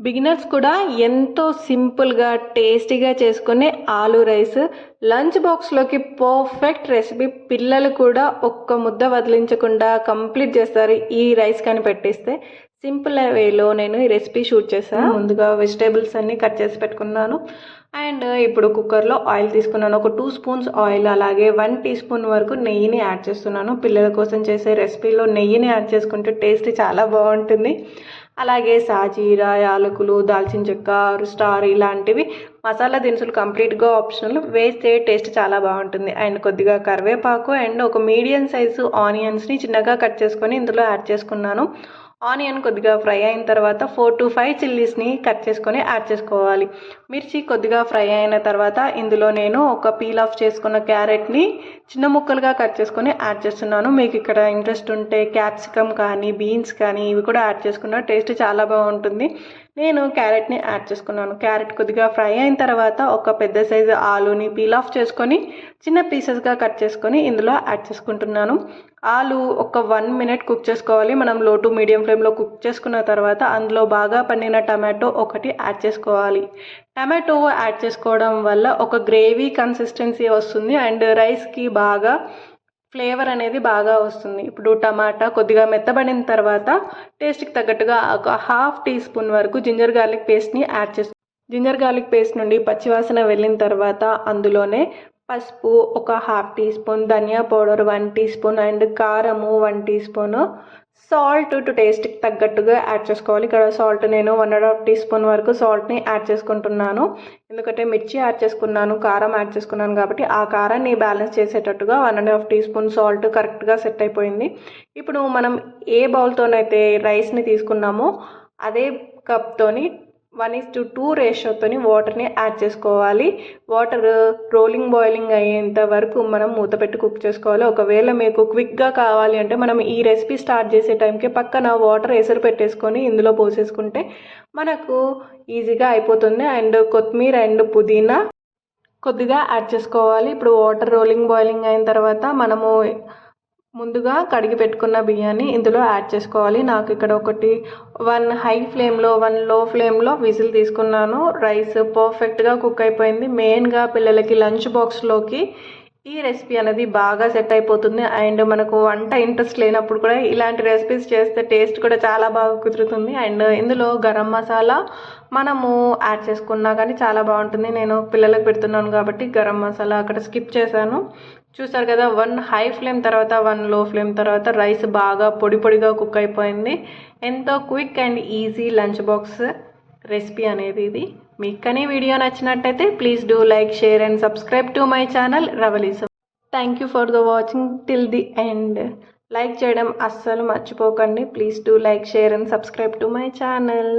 Beginners కూడా ఎంతో సింపుల్గా టేస్టీగా చేసుకునే ఆలూ రైస్ లంచ్ బాక్స్లోకి పర్ఫెక్ట్ రెసిపీ. పిల్లలు కూడా ఒక్క ముద్ద వదిలించకుండా కంప్లీట్ చేస్తారు ఈ రైస్ కానీ పెట్టిస్తే. సింపుల్ వేలో నేను ఈ రెసిపీ షూట్ చేశాను. ముందుగా వెజిటేబుల్స్ అన్నీ కట్ చేసి పెట్టుకున్నాను. అండ్ ఇప్పుడు కుక్కర్లో ఆయిల్ తీసుకున్నాను. ఒక 2 స్పూన్స్ ఆయిల్, అలాగే 1 టీ స్పూన్ వరకు నెయ్యిని యాడ్ చేస్తున్నాను. పిల్లల కోసం చేసే రెసిపీలో నెయ్యిని యాడ్ చేసుకుంటే టేస్ట్ చాలా బాగుంటుంది. అలాగే సాజీరా, యాలకులు, దాల్చిన చెక్క, స్టార్ ఇలాంటివి మసాలా దినుసులు కంప్లీట్గా ఆప్షనల్, వేస్తే టేస్ట్ చాలా బాగుంటుంది. అండ్ కొద్దిగా కరివేపాకు అండ్ ఒక మీడియం సైజు ఆనియన్స్ని చిన్నగా కట్ చేసుకొని ఇందులో యాడ్ చేసుకున్నాను. ఆనియన్ కొద్దిగా ఫ్రై అయిన తర్వాత 4 to 5 చిల్లీస్ని కట్ చేసుకొని యాడ్ చేసుకోవాలి. మిర్చి కొద్దిగా ఫ్రై అయిన తర్వాత ఇందులో నేను ఒక పీల్ ఆఫ్ చేసుకున్న క్యారెట్ని చిన్న ముక్కలుగా కట్ చేసుకొని యాడ్ చేస్తున్నాను. మీకు ఇక్కడ ఇంట్రెస్ట్ ఉంటే క్యాప్సికమ్ కానీ బీన్స్ కానీ ఇవి కూడా యాడ్ చేసుకున్న టేస్ట్ చాలా బాగుంటుంది. నేను క్యారెట్ని యాడ్ చేసుకున్నాను. క్యారెట్ కొద్దిగా ఫ్రై అయిన తర్వాత ఒక పెద్ద సైజు ఆలూని పీల్ ఆఫ్ చేసుకొని చిన్న పీసెస్గా కట్ చేసుకొని ఇందులో యాడ్ చేసుకుంటున్నాను. ఆలు ఒక 1 minute కుక్ చేసుకోవాలి. మనం లో టు మీడియం ఫ్లేమ్లో కుక్ చేసుకున్న తర్వాత అందులో బాగా పండిన టమాటో ఒకటి యాడ్ చేసుకోవాలి. టమాటో యాడ్ చేసుకోవడం వల్ల ఒక గ్రేవీ కన్సిస్టెన్సీ వస్తుంది అండ్ రైస్కి బాగా ఫ్లేవర్ అనేది బాగా వస్తుంది. ఇప్పుడు టమాటా కొద్దిగా మెత్తబడిన తర్వాత టేస్ట్కి తగ్గట్టుగా ఒక 1/2 టీ స్పూన్ వరకు జింజర్ గార్లిక్ పేస్ట్ని యాడ్ చేస్తాను. జింజర్ గార్లిక్ పేస్ట్ నుండి పచ్చివాసన వెళ్ళిన తర్వాత అందులోనే పసుపు ఒక 1/2 టీ స్పూన్, ధనియా పౌడర్ 1 టీ స్పూన్ అండ్ కారము 1 టీ స్పూన్, సాల్ట్ టు టేస్ట్కి తగ్గట్టుగా యాడ్ చేసుకోవాలి. ఇక్కడ సాల్ట్ నేను 1.5 టీ స్పూన్ వరకు సాల్ట్ని యాడ్ చేసుకుంటున్నాను. ఎందుకంటే మిర్చి యాడ్ చేసుకున్నాను, కారం యాడ్ చేసుకున్నాను కాబట్టి ఆ కారాన్ని బ్యాలెన్స్ చేసేటట్టుగా 1.5 టీ స్పూన్ సాల్ట్ కరెక్ట్గా సెట్ అయిపోయింది. ఇప్పుడు మనం ఏ బౌల్తోనైతే రైస్ని తీసుకున్నామో అదే కప్తోని 1:2 రేషియోతోని వాటర్ని యాడ్ చేసుకోవాలి. వాటర్ రోలింగ్ బాయిలింగ్ అయ్యేంత వరకు మనం మూత పెట్టి కుక్ చేసుకోవాలి. ఒకవేళ మీకు క్విక్గా కావాలి అంటే మనం ఈ రెసిపీ స్టార్ట్ చేసే టైంకి పక్కన వాటర్ ఎసురు పెట్టేసుకొని ఇందులో పోసేసుకుంటే మనకు ఈజీగా అయిపోతుంది. అండ్ కొత్తిమీర అండ్ పుదీనా కొద్దిగా యాడ్ చేసుకోవాలి. ఇప్పుడు వాటర్ రోలింగ్ బాయిలింగ్ అయిన తర్వాత మనము ముందుగా కడిగి పెట్టుకున్న బియ్యాన్ని ఇందులో యాడ్ చేసుకోవాలి. నాకు ఇక్కడ ఒకటి 1 హై ఫ్లేమ్లో 1 లో ఫ్లేమ్లో విజిల్ తీసుకున్నాను. రైస్ పర్ఫెక్ట్గా కుక్ అయిపోయింది. మెయిన్గా పిల్లలకి లంచ్ బాక్స్లోకి ఈ రెసిపీ అనేది బాగా సెట్ అయిపోతుంది. అండ్ మనకు వంట ఇంట్రెస్ట్ లేనప్పుడు కూడా ఇలాంటి రెసిపీస్ చేస్తే టేస్ట్ కూడా చాలా బాగా కుదురుతుంది. అండ్ ఇందులో గరం మసాలా మనము యాడ్ చేసుకున్నా కానీ చాలా బాగుంటుంది. నేను పిల్లలకు పెడుతున్నాను కాబట్టి గరం మసాలా అక్కడ స్కిప్ చేశాను. చూసారు కదా, 1 హై ఫ్లేమ్ తర్వాత 1 లో ఫ్లేమ్ తర్వాత రైస్ బాగా పొడి పొడిగా కుక్ అయిపోయింది. ఎంతో quick and easy lunch box recipe అనేది ఇది. మీకు కానీ వీడియో నచ్చినట్టయితే please do like, share and subscribe to my channel రవలీసం. Thank you for the watching till the end. Like చేయడం అస్సలు మర్చిపోకండి. Please do like, share and subscribe to my channel.